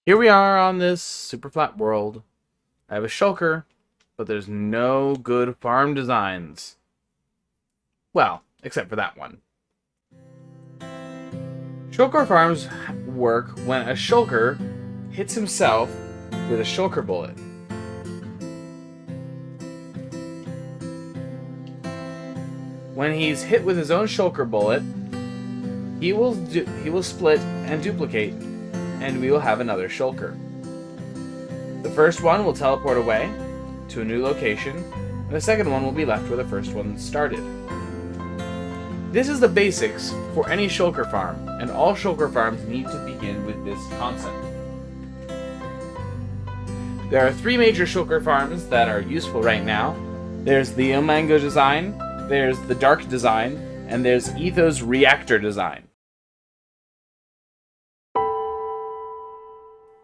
Here we are on this Superflat world. I have a shulker, but there's no good farm designs. Well, except for that one. Shulker farms work when a shulker hits himself with a shulker bullet. When he's hit with his own shulker bullet, he will split and duplicate, and we will have another shulker. The first one will teleport away to a new location, and the second one will be left where the first one started. This is the basics for any shulker farm, and all shulker farms need to begin with this concept. There are three major shulker farms that are useful right now. There's the Ilmango design, there's the Dark design, and there's Ethos Reactor design.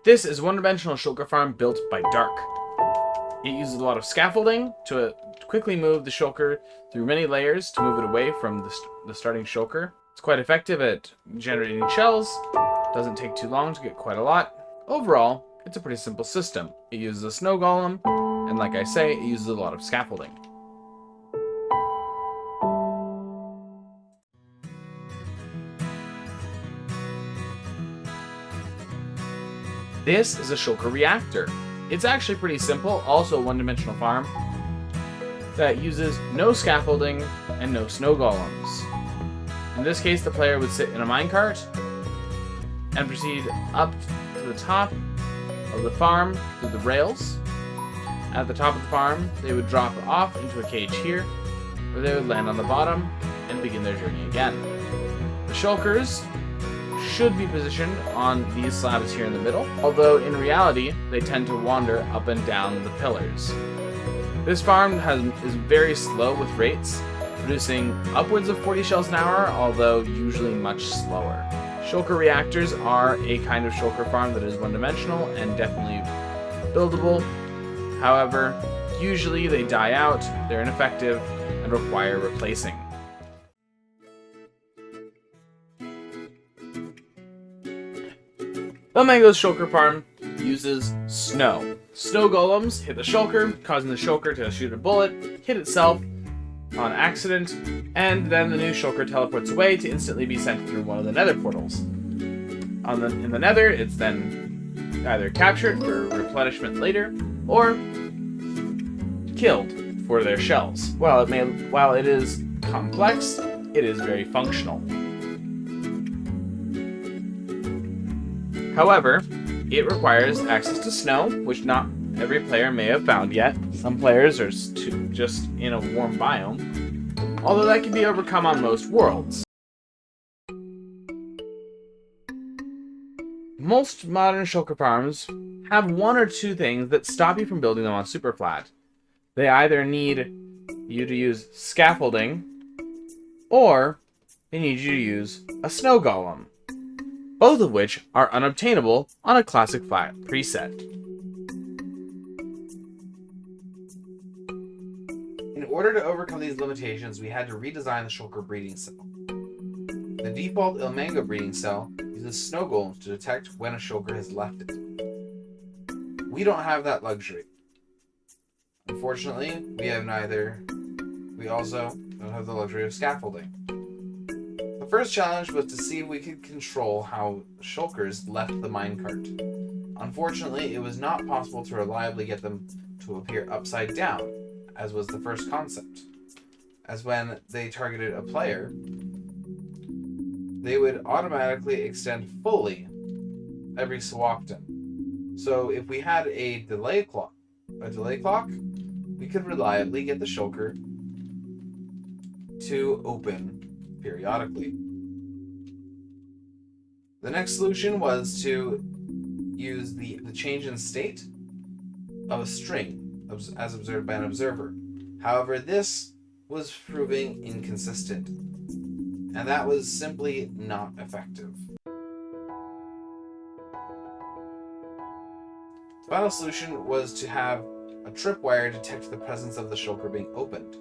This is a one-dimensional shulker farm built by Dark. It uses a lot of scaffolding to quickly move the shulker through many layers to move it away from the starting shulker. It's quite effective at generating shells, doesn't take too long to get quite a lot. Overall, it's a pretty simple system. It uses a snow golem, and like I say, it uses a lot of scaffolding. This is a Shulker Reactor. It's actually pretty simple, also a one-dimensional farm that uses no scaffolding and no snow golems. In this case, the player would sit in a minecart and proceed up to the top of the farm through the rails. At the top of the farm, they would drop off into a cage here, where they would land on the bottom and begin their journey again. The shulkers should be positioned on these slabs here in the middle, although in reality they tend to wander up and down the pillars. This farm is very slow with rates, producing upwards of 40 shells an hour, although usually much slower. Shulker reactors are a kind of shulker farm that is one-dimensional and definitely buildable. However, usually they die out, they're ineffective, and require replacing. Ilmango's shulker farm uses snow. Snow golems hit the shulker, causing the shulker to shoot a bullet, hit itself on accident, and then the new shulker teleports away to instantly be sent through one of the nether portals. In the nether, it's then either captured for replenishment later, or killed for their shells. While it is complex, it is very functional. However, it requires access to snow, which not every player may have found yet. Some players are just in a warm biome, although that can be overcome on most worlds. Most modern shulker farms have one or two things that stop you from building them on Superflat. They either need you to use scaffolding, or they need you to use a snow golem, both of which are unobtainable on a classic flat preset. In order to overcome these limitations, we had to redesign the shulker breeding cell. The default Ilmango breeding cell uses snow golems to detect when a shulker has left it. We don't have that luxury. Unfortunately, we also don't have the luxury of scaffolding. The first challenge was to see if we could control how shulkers left the minecart. Unfortunately, it was not possible to reliably get them to appear upside down, as was the first concept. As when they targeted a player, they would automatically extend fully every so often. So if we had a delay clock, we could reliably get the shulker to open periodically. The next solution was to use the change in state of a string as observed by an observer. However, this was proving inconsistent, and that was simply not effective. The final solution was to have a tripwire detect the presence of the shulker being opened.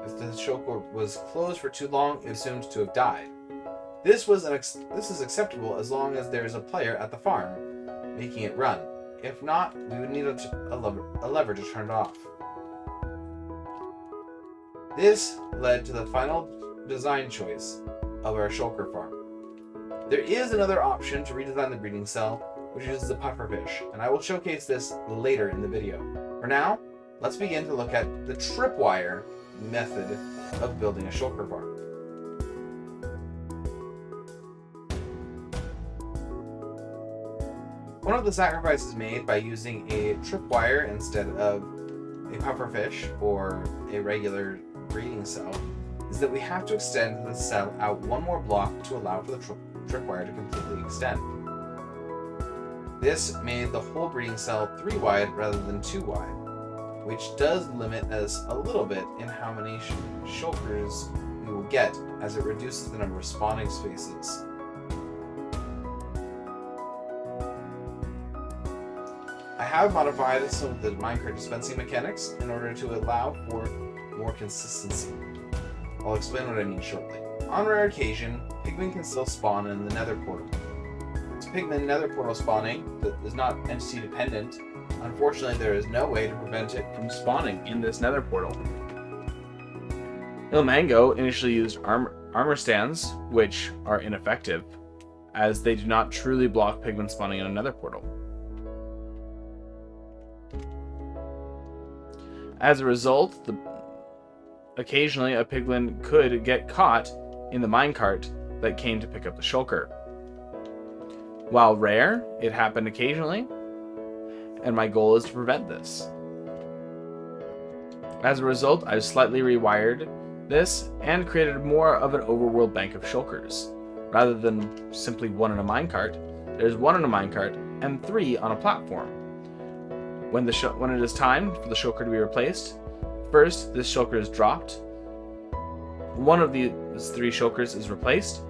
If the shulker was closed for too long, it was assumed to have died. This is acceptable as long as there is a player at the farm, making it run. If not, we would need a lever to turn it off. This led to the final design choice of our Shulker Farm. There is another option to redesign the breeding cell, which uses the pufferfish, and I will showcase this later in the video. For now, let's begin to look at the tripwire method of building a Shulker Farm. One of the sacrifices made by using a tripwire instead of a pufferfish or a regular breeding cell is that we have to extend the cell out one more block to allow for the tripwire to completely extend. This made the whole breeding cell 3 wide rather than 2 wide, which does limit us a little bit in how many shulkers we will get, as it reduces the number of spawning spaces. I have modified some of the minecart dispensing mechanics in order to allow for more consistency. I'll explain what I mean shortly. On rare occasion, pigmen can still spawn in the nether portal. It's pigmen nether portal spawning that is not entity dependent. Unfortunately, there is no way to prevent it from spawning in this nether portal. Ilmango initially used armor stands, which are ineffective, as they do not truly block pigmen spawning in a nether portal. As a result, occasionally a piglin could get caught in the minecart that came to pick up the shulker. While rare, it happened occasionally, and my goal is to prevent this. As a result, I've slightly rewired this and created more of an overworld bank of shulkers. Rather than simply 1 in a minecart, there's 1 in a minecart and 3 on a platform. When it is time for the shulker to be replaced, first this shulker is dropped, one of these 3 shulkers is replaced,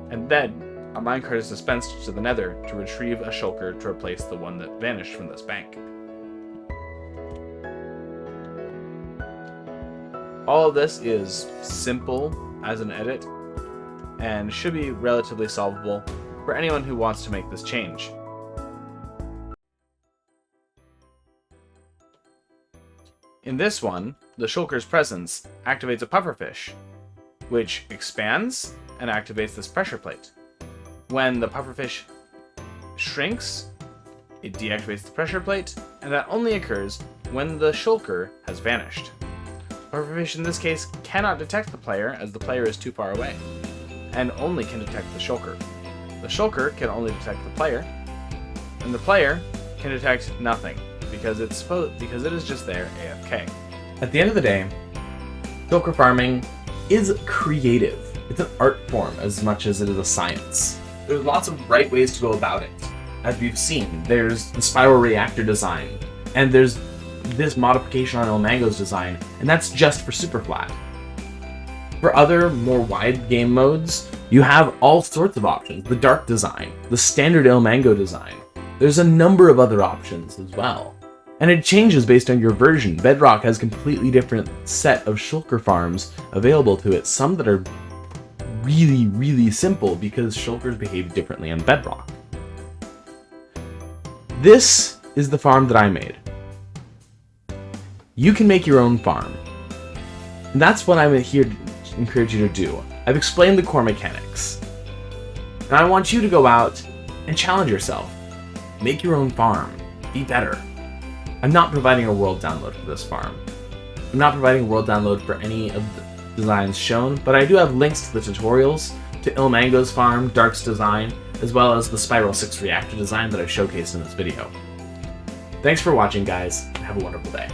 and then a minecart is dispensed to the nether to retrieve a shulker to replace the one that vanished from this bank. All of this is simple as an edit and should be relatively solvable for anyone who wants to make this change. In this one, the shulker's presence activates a pufferfish, which expands and activates this pressure plate. When the pufferfish shrinks, it deactivates the pressure plate, and that only occurs when the shulker has vanished. Pufferfish in this case cannot detect the player, as the player is too far away, and only can detect the shulker. The shulker can only detect the player, and the player can detect nothing, because it is just there AFK. At the end of the day, shulker farming is creative. It's an art form as much as it is a science. There's lots of right ways to go about it. As we've seen, there's the spiral reactor design, and there's this modification on Ilmango's design, and that's just for Superflat. For other, more wide game modes, you have all sorts of options. The dark design, the standard Ilmango design. There's a number of other options as well. And it changes based on your version. Bedrock has a completely different set of shulker farms available to it. Some that are really, really simple because shulkers behave differently on Bedrock. This is the farm that I made. You can make your own farm. And that's what I'm here to encourage you to do. I've explained the core mechanics. And I want you to go out and challenge yourself. Make your own farm. Be better. I'm not providing a world download for this farm. I'm not providing a world download for any of the designs shown, but I do have links to the tutorials, to Ilmango's farm, Dark's design, as well as the Spiral 6 reactor design that I've showcased in this video. Thanks for watching, guys, and have a wonderful day.